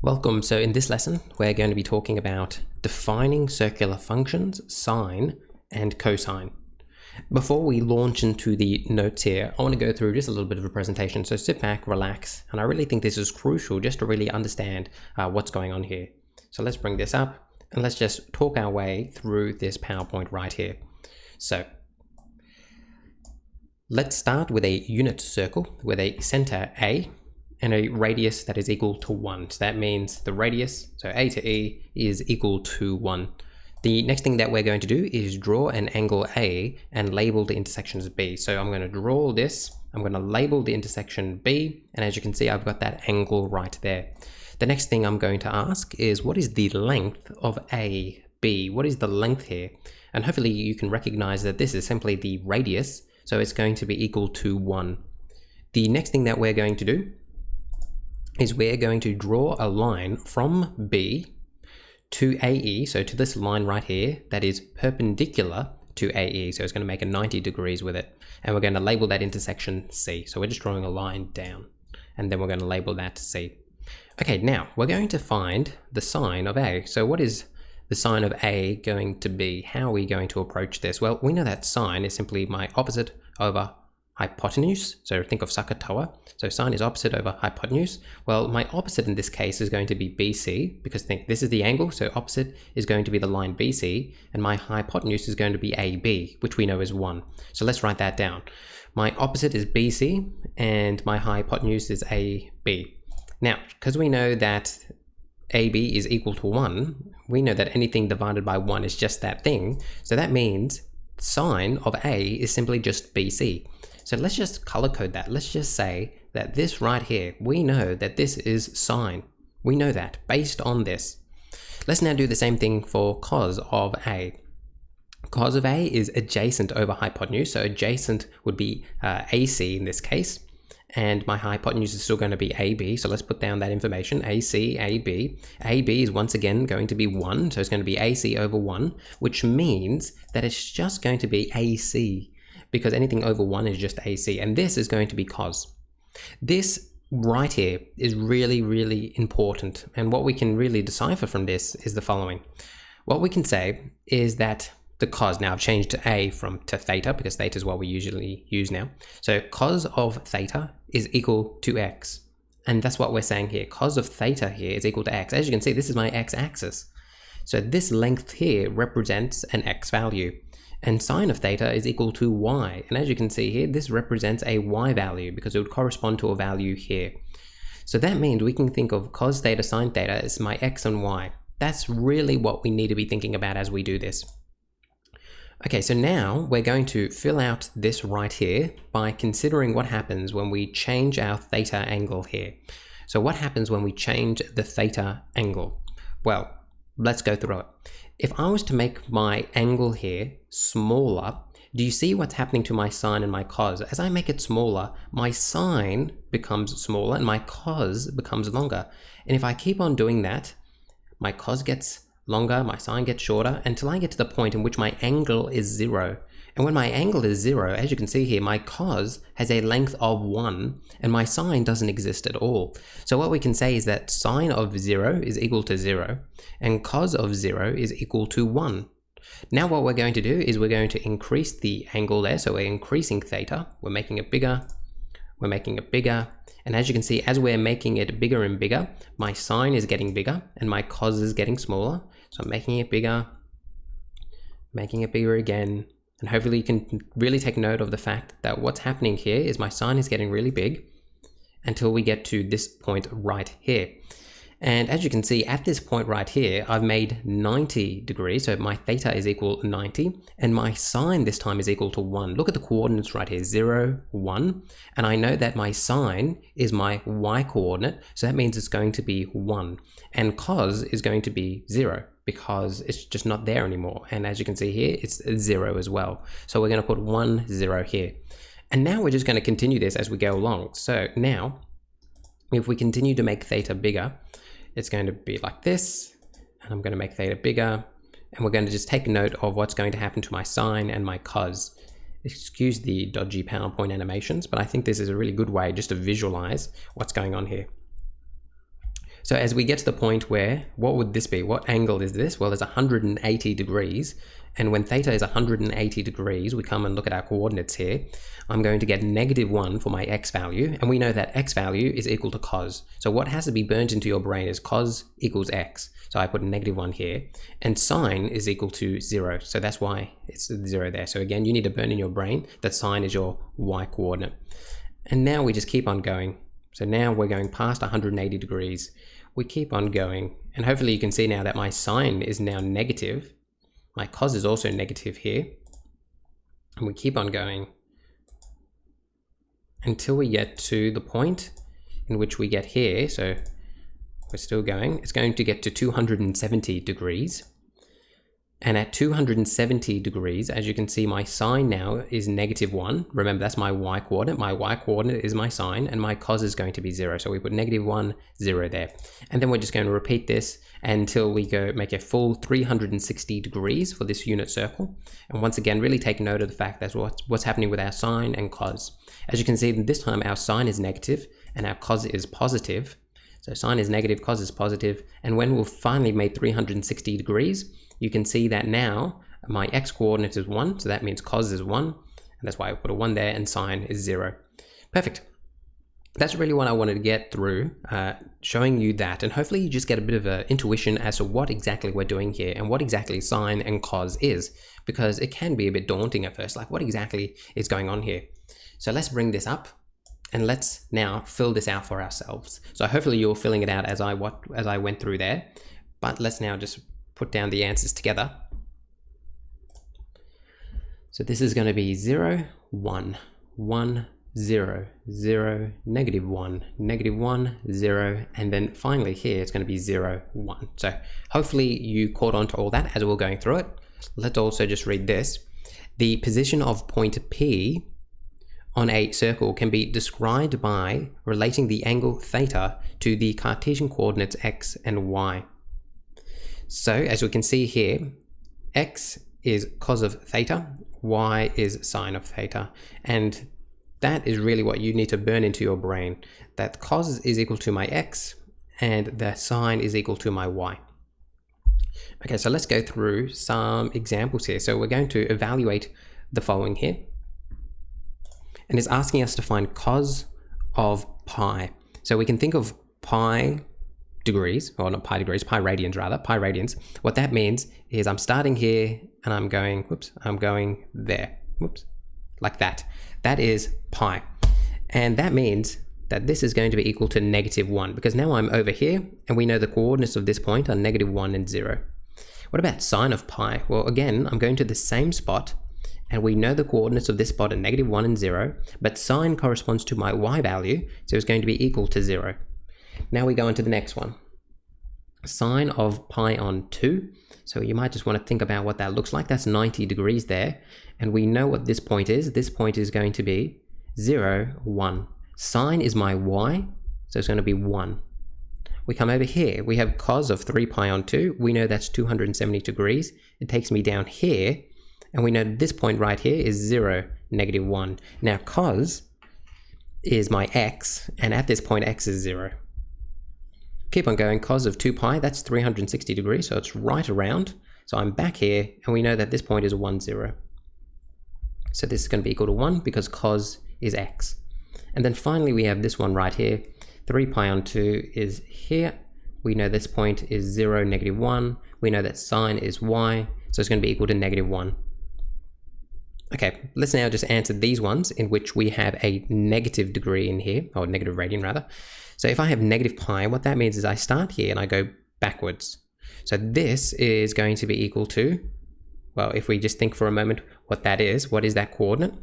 Welcome. So in this lesson, we're going to be talking about defining circular functions, sine and cosine. Before we launch into the notes here, I want to go through just a little bit of a presentation. So sit back, relax, and I really think this is crucial just to really understand what's going on here. So let's bring this up and let's just talk our way through this PowerPoint right here. So let's start with a unit circle with a center A and a radius that is equal to 1. So that means the radius, so A to E, is equal to 1. The next thing that we're going to do is draw an angle A and label the intersection as B. So I'm going to draw this, I'm going to label the intersection B, and as you can see, I've got that angle right there. The next thing I'm going to ask is, what is the length of AB? What is the length here? And hopefully you can recognize that this is simply the radius, so it's going to be equal to 1. The next thing that we're going to do is we're going to draw a line from B to AE, so to this line right here that is perpendicular to AE, so it's going to make a 90 degrees with it, and we're going to label that intersection C. So we're just drawing a line down and then we're going to label that C. Okay, now we're going to find the sine of A. So what is the sine of A going to be? How are we going to approach this? Well, we know that sine is simply my opposite over hypotenuse. So think of Sakatawa. So sine is opposite over hypotenuse. Well, my opposite in this case is going to be BC, because think this is the angle, so opposite is going to be the line BC, and my hypotenuse is going to be AB, which we know is 1. So let's write that down. My opposite is BC and my hypotenuse is AB. Now, because we know that AB is equal to 1, we know that anything divided by 1 is just that thing. So that means sine of A is simply just BC. So let's just color code that. Let's just say that this right here, we know that this is sine. We know that based on this. Let's now do the same thing for cos of A. Cos of A is adjacent over hypotenuse. So adjacent would be AC in this case. And my hypotenuse is still going to be AB. So let's put down that information, AC, AB. AB is once again going to be 1. So it's going to be AC over 1, which means that it's just going to be AC, because anything over 1 is just AC, and this is going to be cos. This right here is really, really important, and what we can really decipher from this is the following. What we can say is that the cos, now I've changed to A to theta, because theta is what we usually use now. So cos of theta is equal to x, and that's what we're saying here. Cos of theta here is equal to x. As you can see, this is my x-axis. So this length here represents an x value. And sine of theta is equal to y. And as you can see here, this represents a y value because it would correspond to a value here. So that means we can think of cos theta, sine theta as my x and y. That's really what we need to be thinking about as we do this. Okay, so now we're going to fill out this right here by considering what happens when we change our theta angle here. So what happens when we change the theta angle? Well, let's go through it. If I was to make my angle here smaller, do you see what's happening to my sine and my cos? As I make it smaller, my sine becomes smaller and my cos becomes longer. And if I keep on doing that, my cos gets longer, my sine gets shorter, until I get to the point in which my angle is 0. And when my angle is 0, as you can see here, my cos has a length of 1 and my sine doesn't exist at all. So what we can say is that sine of 0 is equal to 0 and cos of 0 is equal to 1. Now what we're going to do is we're going to increase the angle there. So we're increasing theta, we're making it bigger, we're making it bigger. And as you can see, as we're making it bigger and bigger, my sine is getting bigger and my cos is getting smaller. So I'm making it bigger again. And hopefully you can really take note of the fact that what's happening here is my sine is getting really big until we get to this point right here. And as you can see, at this point right here, I've made 90 degrees. So my theta is equal to 90 and my sine this time is equal to 1. Look at the coordinates right here, 0, 1. And I know that my sine is my y coordinate. So that means it's going to be 1. And cos is going to be 0 because it's just not there anymore. And as you can see here, it's 0 as well. So we're going to put 1, 0 here. And now we're just going to continue this as we go along. So now, if we continue to make theta bigger, it's going to be like this, and I'm going to make theta bigger, and we're going to just take note of what's going to happen to my sine and my cos. Excuse the dodgy PowerPoint animations, but I think this is a really good way just to visualize what's going on here. So as we get to the point where, what would this be? What angle is this? Well, there's 180 degrees. And when theta is 180 degrees, we come and look at our coordinates here. I'm going to get -1 for my x value. And we know that x value is equal to cos. So what has to be burnt into your brain is cos equals x. So I put -1 here. And sine is equal to 0. So that's why it's 0 there. So again, you need to burn in your brain that sine is your y coordinate. And now we just keep on going. So now we're going past 180 degrees. We keep on going. And hopefully you can see now that my sine is now negative. My cos is also negative here. And we keep on going until we get to the point in which we get here. So we're still going. It's going to get to 270 degrees. And at 270 degrees, as you can see, my sine now is -1. Remember, that's my y coordinate. My y coordinate is my sine, and my cos is going to be 0. So we put -1, 0 there. And then we're just going to repeat this until we go make a full 360 degrees for this unit circle. And once again, really take note of the fact that what's happening with our sine and cos. As you can see, this time our sine is negative and our cos is positive. So sine is negative, cos is positive. And when we've finally made 360 degrees, you can see that now my x coordinate is 1, so that means cos is 1, and that's why I put a 1 there, and sine is 0. Perfect. That's really what I wanted to get through, showing you that, and hopefully you just get a bit of an intuition as to what exactly we're doing here and what exactly sine and cos is, because it can be a bit daunting at first, like what exactly is going on here. So let's bring this up and let's now fill this out for ourselves. So hopefully you're filling it out as I went through there, but let's now just put down the answers together. So this is going to be 0, 1, 1, 0, 0, -1, -1, 0, and then finally here it's going to be 0, 1. So hopefully you caught on to all that as we're going through it. Let's also just read this. The position of point P on a circle can be described by relating the angle theta to the Cartesian coordinates x and y. So as we can see here, x is cos of theta, y is sine of theta, and that is really what you need to burn into your brain, that cos is equal to my x and the sine is equal to my y. Okay, so let's go through some examples here. So we're going to evaluate the following here, and it's asking us to find cos of pi. So we can think of pi degrees, or not pi degrees, pi radians rather, pi radians. What that means is I'm starting here and I'm going, whoops, I'm going there, whoops, like that. That is pi. And that means that this is going to be equal to -1, because now I'm over here and we know the coordinates of this point are -1 and 0. What about sine of pi? Well, again, I'm going to the same spot and we know the coordinates of this spot are -1 and 0, but sine corresponds to my y value, so it's going to be equal to 0. Now we go into the next one. Sine of pi on 2. So you might just want to think about what that looks like. That's 90 degrees there. And we know what this point is. This point is going to be 0, 1. Sine is my y, so it's going to be 1. We come over here. We have cos of 3 pi on 2. We know that's 270 degrees. It takes me down here. And we know this point right here is 0, -1. Now cos is my x, and at this point x is 0. Keep on going, cos of 2 pi, that's 360 degrees, so it's right around. So I'm back here, and we know that this point is 1, 0. So this is going to be equal to 1 because cos is x. And then finally we have this one right here. 3 pi on 2 is here. We know this point is 0, -1. We know that sine is y, so it's going to be equal to -1. Okay, let's now just answer these ones in which we have a negative degree in here, or negative radian rather. So if I have -pi, what that means is I start here and I go backwards. So this is going to be equal to, well, if we just think for a moment what that is, what is that coordinate?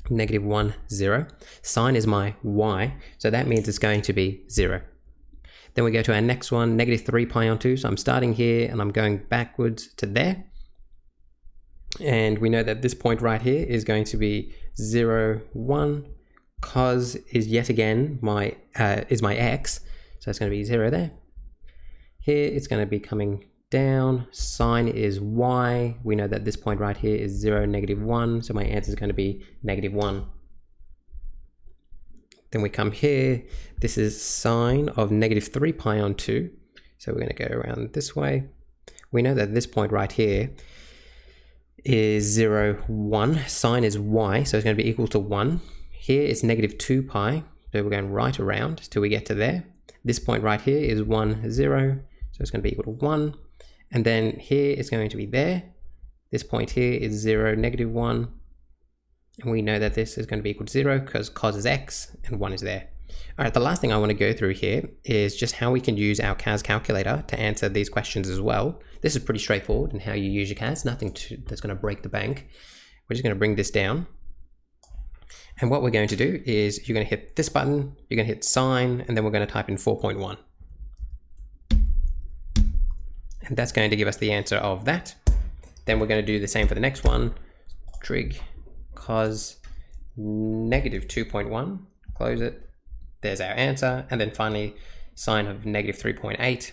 -1, 0. Sine is my y, so that means it's going to be 0. Then we go to our next one, -3 pi on 2. So I'm starting here and I'm going backwards to there. And we know that this point right here is going to be 0, 1. Cos is yet again my x, so it's going to be 0 there. Here it's going to be coming down. Sine is y. We know that this point right here is 0, -1, so my answer is going to be -1. Then we come here. This is sine of negative 3 pi on 2. So we're going to go around this way. We know that this point right here is 0, 1. Sine is y, so it's going to be equal to 1. Here is negative 2 pi. So we're going right around till we get to there. This point right here is 1, 0. So it's going to be equal to 1. And then here is going to be there. This point here is 0, negative 1. And we know that this is going to be equal to 0 because cos is x and 1 is there. All right, the last thing I want to go through here is just how we can use our CAS calculator to answer these questions as well. This is pretty straightforward in how you use your CAS, nothing that's going to break the bank. We're just going to bring this down. And what we're going to do is you're going to hit this button, you're going to hit sine, and then we're going to type in 4.1. And that's going to give us the answer of that. Then we're going to do the same for the next one. Trig cos negative 2.1, close it. There's our answer. And then finally, sine of negative 3.8.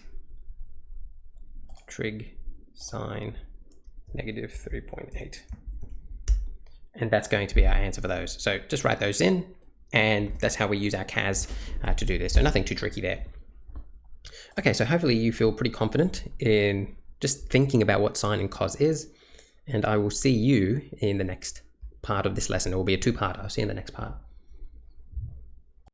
Trig sine negative 3.8. And that's going to be our answer for those. So just write those in, and that's how we use our CAS to do this. So nothing too tricky there. Okay, so hopefully you feel pretty confident in just thinking about what sine and cos is, and I will see you in the next part of this lesson. It will be a two-parter. I'll see you in the next part.